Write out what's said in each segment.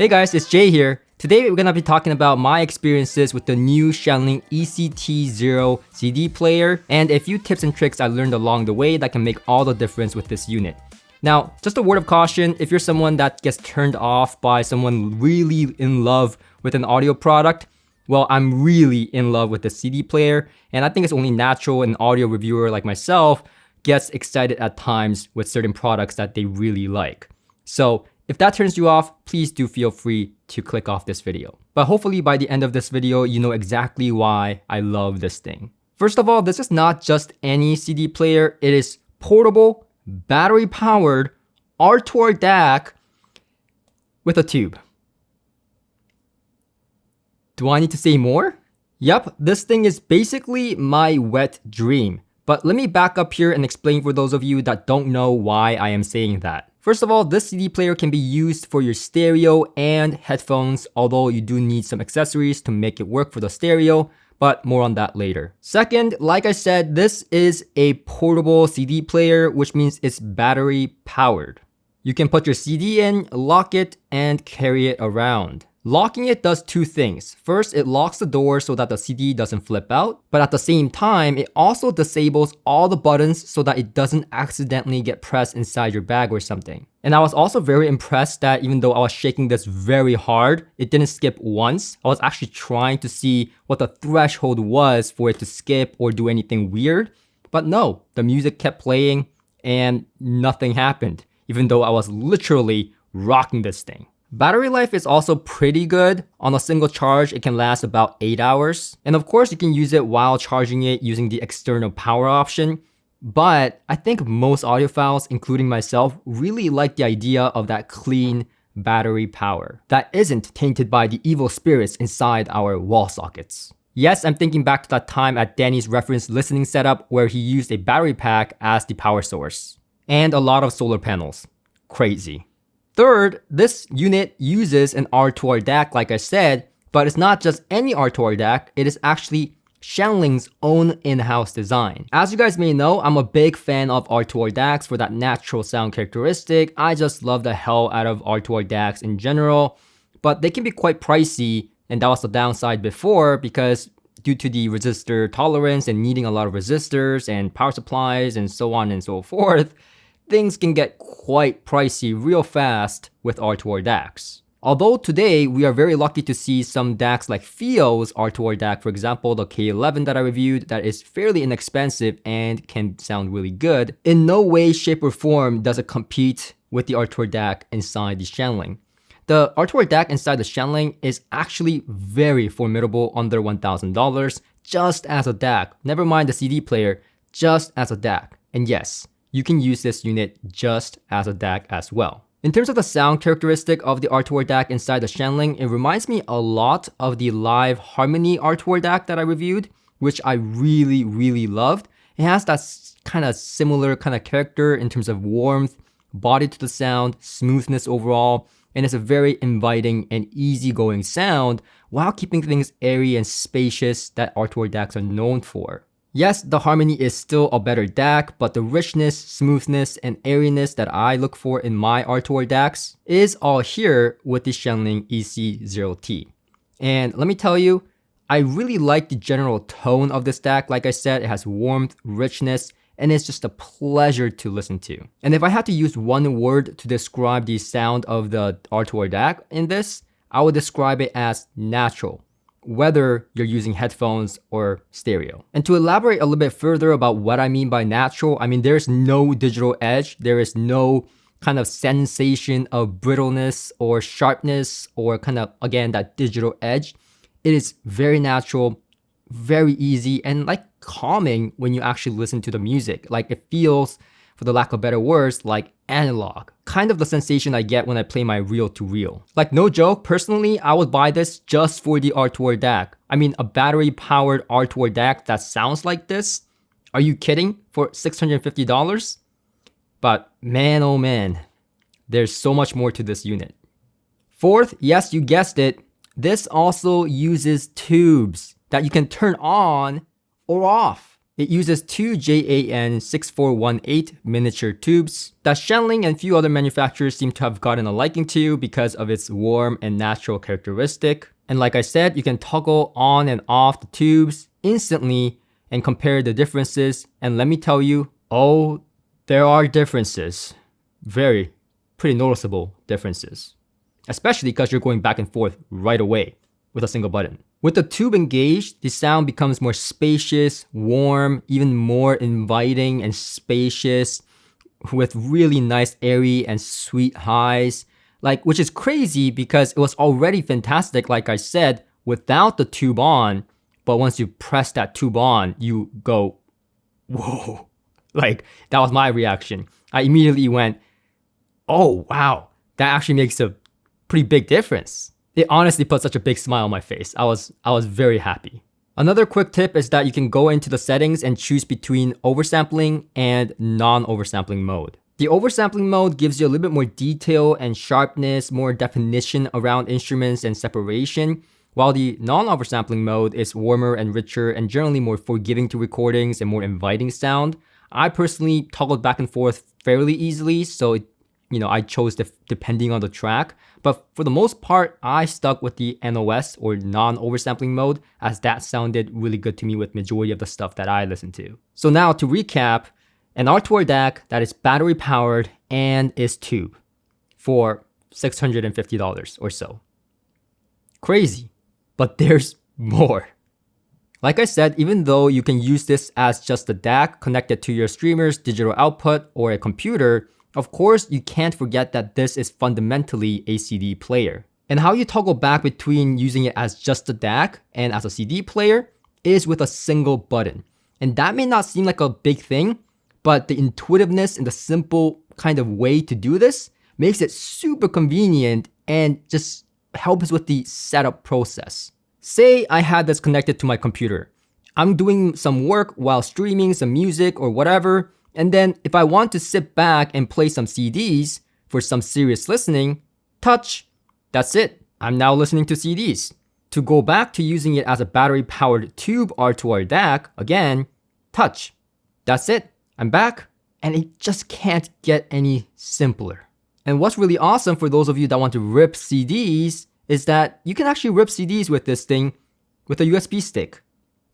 Hey guys, it's Jay here. Today we're gonna be talking about my experiences with the new Shanling EC Zero CD player and a few tips and tricks I learned along the way that can make all the difference with this unit. Now, just a word of caution, if you're someone that gets turned off by someone really in love with an audio product, well, I'm really in love with the CD player, and I think it's only natural an audio reviewer like myself gets excited at times with certain products that they really like. So if that turns you off, please do feel free to click off this video. But hopefully by the end of this video, you know exactly why I love this thing. First of all, this is not just any CD player, it is portable, battery-powered R2R DAC with a tube. Do I need to say more? Yep, this thing is basically my wet dream. But let me back up here and explain for those of you that don't know why I am saying that. First of all, this CD player can be used for your stereo and headphones, although you do need some accessories to make it work for the stereo, but more on that later. Second, like I said, this is a portable CD player, which means it's battery powered. You can put your CD in, lock it, and carry it around. Locking it does two things. First, it locks the door so that the CD doesn't flip out, but at the same time, it also disables all the buttons so that it doesn't accidentally get pressed inside your bag or something. And I was also very impressed that even though I was shaking this very hard, it didn't skip once. I was actually trying to see what the threshold was for it to skip or do anything weird, but no, the music kept playing and nothing happened, even though I was literally rocking this thing. Battery life is also pretty good. On a single charge, it can last about 8 hours. And of course, you can use it while charging it using the external power option. But I think most audiophiles, including myself, really like the idea of that clean battery power that isn't tainted by the evil spirits inside our wall sockets. Yes, I'm thinking back to that time at Danny's reference listening setup where he used a battery pack as the power source. And a lot of solar panels. Crazy. Third, this unit uses an R2R DAC like I said, but it's not just any R2R DAC, it is actually Shanling's own in-house design. As you guys may know, I'm a big fan of R2R DACs for that natural sound characteristic. I just love the hell out of R2R DACs in general, but they can be quite pricey, and that was the downside before because due to the resistor tolerance and needing a lot of resistors and power supplies and so on and so forth, things can get quite pricey real fast with R2R DACs. Although today we are very lucky to see some DACs like FIO's R2R DAC, for example, the K11 that I reviewed, that is fairly inexpensive and can sound really good. In no way, shape, or form does it compete with the R2R DAC inside the Shanling. The R2R DAC inside the Shanling is actually very formidable under $1,000 just as a DAC. Never mind the CD player, just as a DAC. And yes, you can use this unit just as a DAC as well. In terms of the sound characteristic of the R2R DAC inside the Shanling, it reminds me a lot of the live Harmony R2R DAC that I reviewed, which I really loved. It has that kind of similar kind of character in terms of warmth, body to the sound, smoothness overall, and it's a very inviting and easygoing sound while keeping things airy and spacious that R2R DACs are known for. Yes, the Harmony is still a better DAC, but the richness, smoothness, and airiness that I look for in my R2R DACs is all here with the Shanling EC Zero T. And let me tell you, I really like the general tone of this DAC. Like I said, it has warmth, richness, and it's just a pleasure to listen to. And if I had to use one word to describe the sound of the R2R DAC in this, I would describe it as natural, whether you're using headphones or stereo. And to elaborate a little bit further about what I mean by natural, I mean there's no digital edge, there is no kind of sensation of brittleness or sharpness or kind of, again, that digital edge. It is very natural, very easy, and like calming when you actually listen to the music. Like it feels, for the lack of better words, like analog. Kind of the sensation I get when I play my reel-to-reel. Like no joke, personally, I would buy this just for the R2R DAC. I mean, a battery-powered R2R DAC that sounds like this? Are you kidding? For $650? But man, oh man, there's so much more to this unit. Fourth, yes, you guessed it, this also uses tubes that you can turn on or off. It uses two JAN6418 miniature tubes that Shanling and few other manufacturers seem to have gotten a liking to because of its warm and natural characteristic. And like I said, you can toggle on and off the tubes instantly and compare the differences. And let me tell you, oh, there are differences. Pretty noticeable differences. Especially because you're going back and forth right away with a single button. With the tube engaged, the sound becomes more spacious, warm, even more inviting and spacious, with really nice airy and sweet highs. Which is crazy because it was already fantastic, like I said, without the tube on. But once you press that tube on, you go, whoa. That was my reaction. I immediately went, oh, wow, that actually makes a pretty big difference. It honestly put such a big smile on my face. I was very happy. Another quick tip is that you can go into the settings and choose between oversampling and non-oversampling mode. The oversampling mode gives you a little bit more detail and sharpness, more definition around instruments and separation, while the non-oversampling mode is warmer and richer and generally more forgiving to recordings and more inviting sound. I personally toggled back and forth fairly easily, so I chose depending on the track. But for the most part, I stuck with the NOS or non-oversampling mode, as that sounded really good to me with majority of the stuff that I listened to. So now to recap, an R2R DAC that is battery powered and is tube for $650 or so. Crazy, but there's more. Like I said, even though you can use this as just a DAC connected to your streamer's digital output or a computer, of course, you can't forget that this is fundamentally a CD player. And how you toggle back between using it as just a DAC and as a CD player is with a single button. And that may not seem like a big thing, but the intuitiveness and the simple kind of way to do this makes it super convenient and just helps with the setup process. Say I had this connected to my computer. I'm doing some work while streaming some music or whatever, and then if I want to sit back and play some CDs for some serious listening, touch. That's it. I'm now listening to CDs. To go back to using it as a battery-powered tube R2R DAC, again, touch. That's it. I'm back, and it just can't get any simpler. And what's really awesome for those of you that want to rip CDs is that you can actually rip CDs with this thing with a USB stick.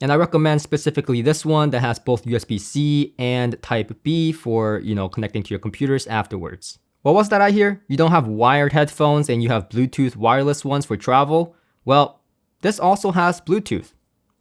And I recommend specifically this one that has both USB-C and Type-B for, connecting to your computers afterwards. What was that I hear? You don't have wired headphones and you have Bluetooth wireless ones for travel? Well, this also has Bluetooth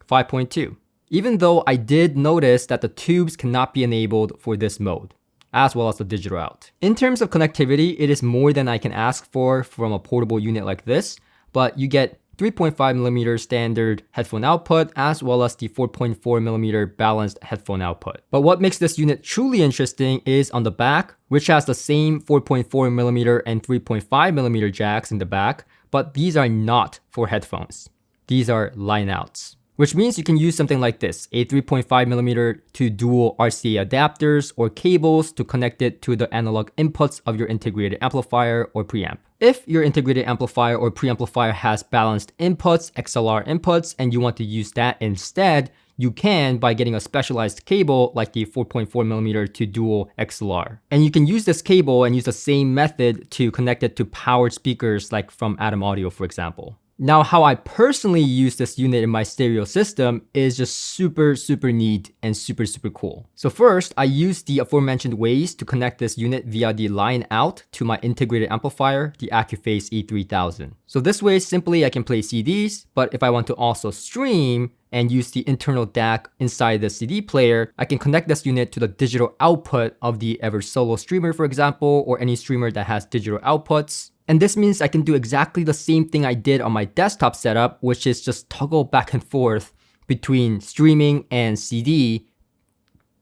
5.2. Even though I did notice that the tubes cannot be enabled for this mode, as well as the digital out. In terms of connectivity, it is more than I can ask for from a portable unit like this, but you get 3.5mm standard headphone output, as well as the 4.4mm balanced headphone output. But what makes this unit truly interesting is on the back, which has the same 4.4mm and 3.5mm jacks in the back, but these are not for headphones. These are line outs, which means you can use something like this, a 3.5mm to dual RCA adapters or cables to connect it to the analog inputs of your integrated amplifier or preamp. If your integrated amplifier or preamplifier has balanced inputs, XLR inputs, and you want to use that instead, you can by getting a specialized cable like the 4.4mm to dual XLR. And you can use this cable and use the same method to connect it to powered speakers like from Atom Audio, for example. Now, how I personally use this unit in my stereo system is just super neat and super cool. So first, I use the aforementioned ways to connect this unit via the line out to my integrated amplifier, the Accuphase E3000. So this way, simply I can play CDs, but if I want to also stream and use the internal DAC inside the CD player, I can connect this unit to the digital output of the Eversolo streamer, for example, or any streamer that has digital outputs. And this means I can do exactly the same thing I did on my desktop setup, which is just toggle back and forth between streaming and CD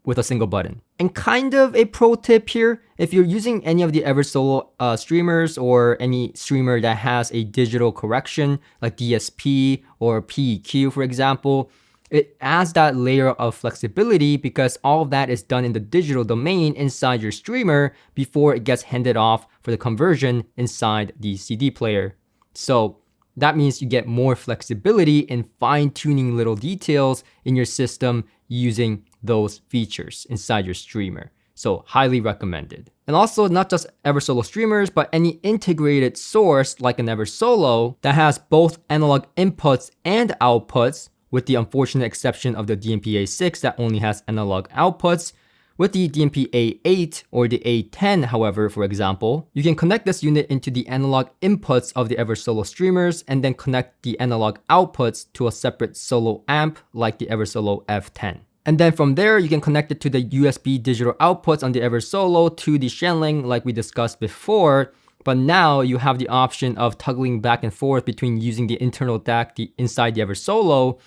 with a single button. And kind of a pro tip here, if you're using any of the Eversolo streamers or any streamer that has a digital correction like DSP or PEQ, for example, it adds that layer of flexibility because all of that is done in the digital domain inside your streamer before it gets handed off for the conversion inside the CD player. So that means you get more flexibility in fine-tuning little details in your system using those features inside your streamer. So highly recommended. And also not just Eversolo streamers, but any integrated source like an Eversolo that has both analog inputs and outputs, with the unfortunate exception of the DMP-A6 that only has analog outputs. With the DMP-A8 or the A10, however, for example, you can connect this unit into the analog inputs of the Eversolo streamers and then connect the analog outputs to a separate solo amp like the Eversolo F10. And then from there, you can connect it to the USB digital outputs on the Eversolo to the Shanling like we discussed before. But now you have the option of toggling back and forth between using the internal DAC inside the Eversolo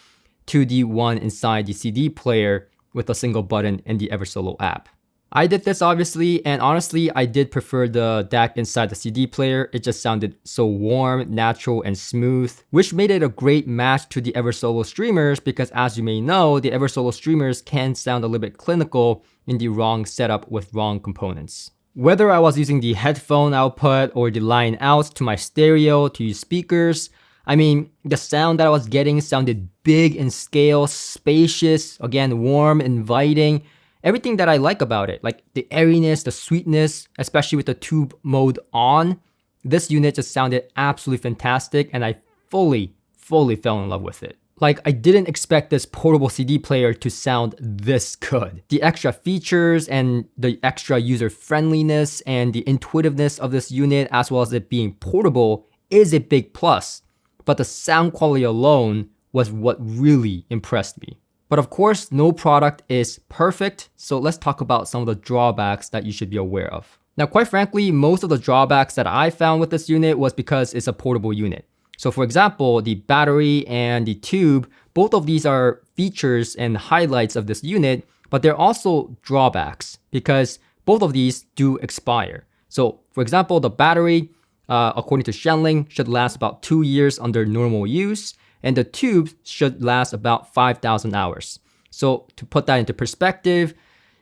to the one inside the CD player with a single button in the Eversolo app. I did this obviously, and honestly, I did prefer the DAC inside the CD player. It just sounded so warm, natural, and smooth, which made it a great match to the Eversolo streamers because as you may know, the Eversolo streamers can sound a little bit clinical in the wrong setup with wrong components. Whether I was using the headphone output or the line out to my stereo to use speakers, I mean, the sound that I was getting sounded big in scale, spacious, again, warm, inviting. Everything that I like about it, like the airiness, the sweetness, especially with the tube mode on, this unit just sounded absolutely fantastic and I fully fell in love with it. Like, I didn't expect this portable CD player to sound this good. The extra features and the extra user friendliness and the intuitiveness of this unit, as well as it being portable, is a big plus. But the sound quality alone was what really impressed me. But of course, no product is perfect, so let's talk about some of the drawbacks that you should be aware of. Now, quite frankly, most of the drawbacks that I found with this unit was because it's a portable unit. So for example, the battery and the tube, both of these are features and highlights of this unit, but they're also drawbacks because both of these do expire. So for example, the battery, according to Shanling, should last about 2 years under normal use, and the tube should last about 5,000 hours. So to put that into perspective,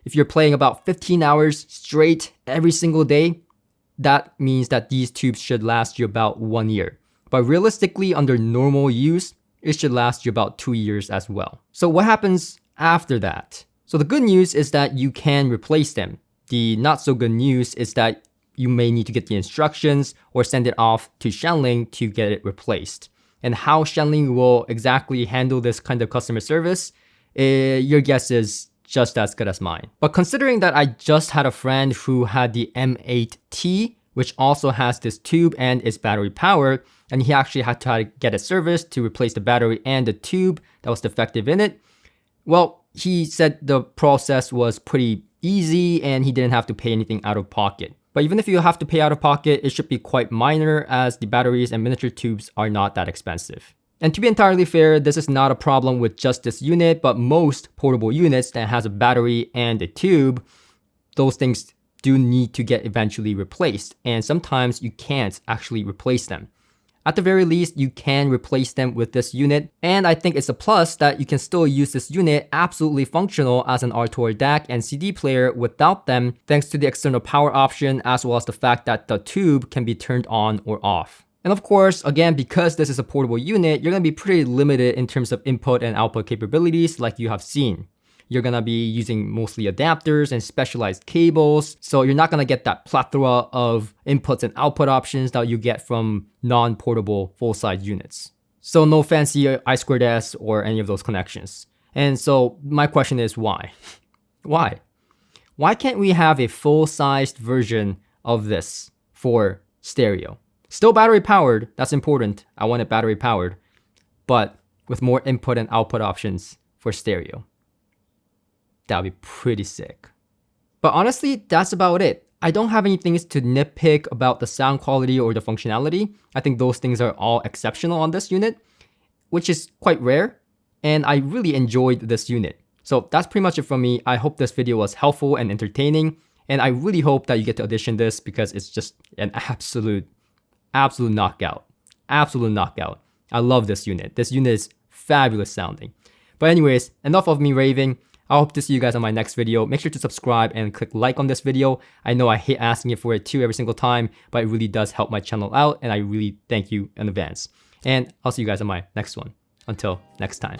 if you're playing about 15 hours straight every single day, that means that these tubes should last you about 1 year. But realistically, under normal use, it should last you about 2 years as well. So what happens after that? So the good news is that you can replace them. The not so good news is that you may need to get the instructions or send it off to Shanling to get it replaced. And how Shanling will exactly handle this kind of customer service, your guess is just as good as mine. But considering that I just had a friend who had the M8T, which also has this tube and is battery powered, and he actually had to get it serviced to replace the battery and the tube that was defective in it. Well, he said the process was pretty easy and he didn't have to pay anything out of pocket. But even if you have to pay out of pocket, it should be quite minor as the batteries and miniature tubes are not that expensive. And to be entirely fair, this is not a problem with just this unit, but most portable units that has a battery and a tube, those things do need to get eventually replaced. And sometimes you can't actually replace them. At the very least, you can replace them with this unit. And I think it's a plus that you can still use this unit absolutely functional as an R2R DAC and CD player without them, thanks to the external power option, as well as the fact that the tube can be turned on or off. And of course, again, because this is a portable unit, you're going to be pretty limited in terms of input and output capabilities like you have seen. You're going to be using mostly adapters and specialized cables. So you're not going to get that plethora of inputs and output options that you get from non-portable full-size units. So no fancy I2S or any of those connections. And so my question is why? Why? Why can't we have a full-sized version of this for stereo? Still battery powered, that's important. I want it battery powered, but with more input and output options for stereo. That would be pretty sick. But honestly, that's about it. I don't have anything to nitpick about the sound quality or the functionality. I think those things are all exceptional on this unit, which is quite rare. And I really enjoyed this unit. So that's pretty much it from me. I hope this video was helpful and entertaining. And I really hope that you get to audition this because it's just an absolute knockout. Absolute knockout. I love this unit. This unit is fabulous sounding. But anyways, enough of me raving. I hope to see you guys on my next video. Make sure to subscribe and click like on this video. I know I hate asking you for it too every single time, but it really does help my channel out and I really thank you in advance. And I'll see you guys on my next one. Until next time.